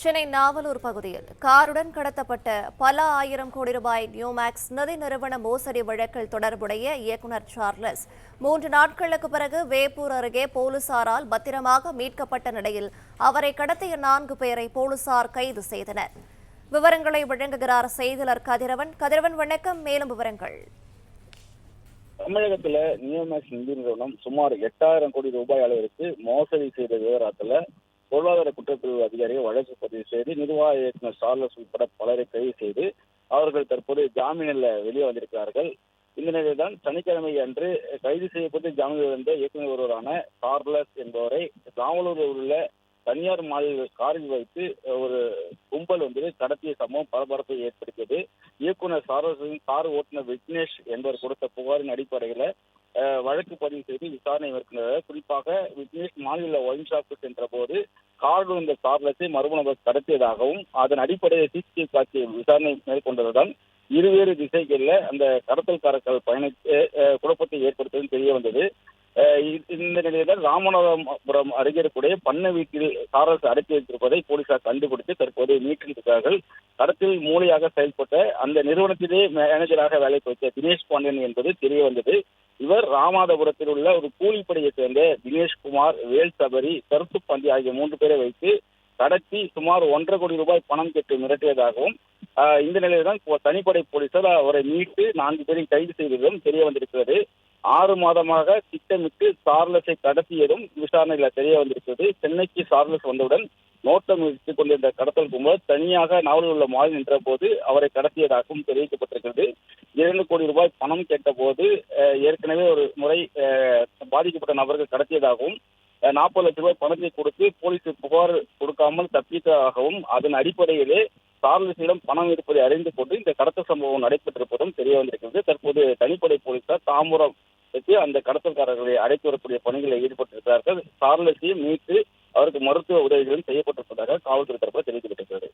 சென்னை நாவலூர் பகுதியில் காருடன் கடத்தப்பட்ட பல ஆயிரம் கோடி ரூபாய் நியூமேக்ஸ் நிதி நிறுவன மோசடி வழக்கில் தொடர்புடைய இயக்குநர் சார்லஸ் 3 நாட்களுக்கு பிறகு வேப்பூர் அருகே போலீசாரால் பத்திரமாக மீட்கப்பட்ட நிலையில் அவரை கடத்திய 4 பேரை போலீசார் கைது செய்தனர். விவரங்களை வழங்குகிறார் செய்தியாளர் கதிரவன். வணக்கம், மேலும் விவரங்கள். தமிழகத்துல நியூமேக்ஸ் நிதி நிறுவனம் சுமார் 8000 கோடி ரூபாய் அளவிற்கு மோசடி செய்த விவகாரத்துல பொருளாதார குற்றப்பிரிவு அதிகாரிகள் வழக்கு பதிவு செய்து நிர்வாக இயக்குநர் சார்லஸ் உட்பட பலரை கைது செய்து அவர்கள் தற்போது ஜாமீனில் வெளியே வந்திருக்கிறார்கள். இந்த நிலையில்தான் சனிக்கிழமை அன்று கைது செய்யப்பட்டு ஜாமீனில் வந்த இயக்குநர் ஒருவரான சார்லஸ் என்பவரை நாவலூரில் உள்ள தனியார் மாளிகை காரில் வைத்து ஒரு கும்பல் கடத்திய சம்பவம் பரபரப்பை ஏற்படுத்தியது. இயக்குநர் சார்லஸின் கார் ஓட்டுநர் விக்னேஷ் என்பவர் கொடுத்த புகாரின் அடிப்படையில் வழக்கு பதிவு செய்து விசாரணை மேற்கொண்டனர். குறிப்பாக விக்னேஷ் மாநில ஒயின் ஷாப்பு சென்ற போது காரில் இருந்த சார்லஸை மர்ம நபர் கடத்தியதாகவும் அதன் அடிப்படையில் சிசிடிவி காட்சி விசாரணை மேற்கொண்டதுடன் இருவேறு திசைகளில் அந்த கடத்தல்காரர்கள் பயணித்து குழப்பத்தை ஏற்படுத்துவது தெரிய வந்தது. இந்த நிலையில் ராமநாதபுரம் அருகே கூடிய பண்ணை வீட்டில் சார்லஸ் அடைத்து வைத்திருப்பதை போலீசார் கண்டுபிடித்து தற்போது மீட்டிருக்கிறார்கள். கடத்தில் மூளையாக செயல்பட்ட அந்த நிறுவனத்திலே மேனேஜராக வேலை பார்த்த தினேஷ் பாண்டியன் என்பது தெரிய வந்தது. இவர் ராமநாதபுரத்தில் உள்ள ஒரு கூலிப்படையை சேர்ந்த தினேஷ்குமார், வேல் சபரி, கருத்து பந்தி ஆகிய 3 பேரை வைத்து கடத்தி சுமார் 1.5 கோடி ரூபாய் பணம் கேட்டு மிரட்டியதாகவும் இந்த நிலையில்தான் தனிப்படை போலீசார் அவரை மீட்டு 4 பேரை கைது செய்ததும் தெரிய வந்திருக்கிறது. 6 மாதமாக திட்டமிட்டு சார்லஸை கடத்தியதும் விசாரணையில் தெரிய வந்திருக்கிறது. சென்னைக்கு சார்லஸ் வந்தவுடன் நோட்டம் எடுத்துக் கொண்டிருந்த கடத்தல் கும்பல் தனியாக நாவலில் உள்ள மாலில் நின்ற போது அவரை கடத்தியதாகவும் தெரிவிக்கப்பட்டிருக்கிறது. 2 கோடி ரூபாய் பணம் கேட்ட போது ஏற்கனவே ஒரு முறை பாதிக்கப்பட்ட நபர்கள் கடத்தியதாகவும் 40 லட்சம் ரூபாய் பணத்தை கொடுத்து போலீசுக்கு புகார் கொடுக்காமல் தப்பித்ததாகவும் அதன் அடிப்படையிலே சார்லஸிடம் பணம் இருப்பதை அறிந்து கொண்டு இந்த கடத்தல் சம்பவம் நடைபெற்றிருப்பதும் தெரிய வந்திருக்கிறது. தற்போது தனிப்படை போலீசார் தாம்பரம் அந்த கடத்தல்காரர்களை அடைத்து வரக்கூடிய பணிகளில் ஈடுபட்டிருக்கிறார்கள். சார்லஸையும் மீட்டு அவருக்கு மருத்துவ உதவிகளும் செய்யப்பட்டிருப்பதாக காவல்துறை தரப்பில் தெரிவிக்கப்பட்டிருக்கிறது.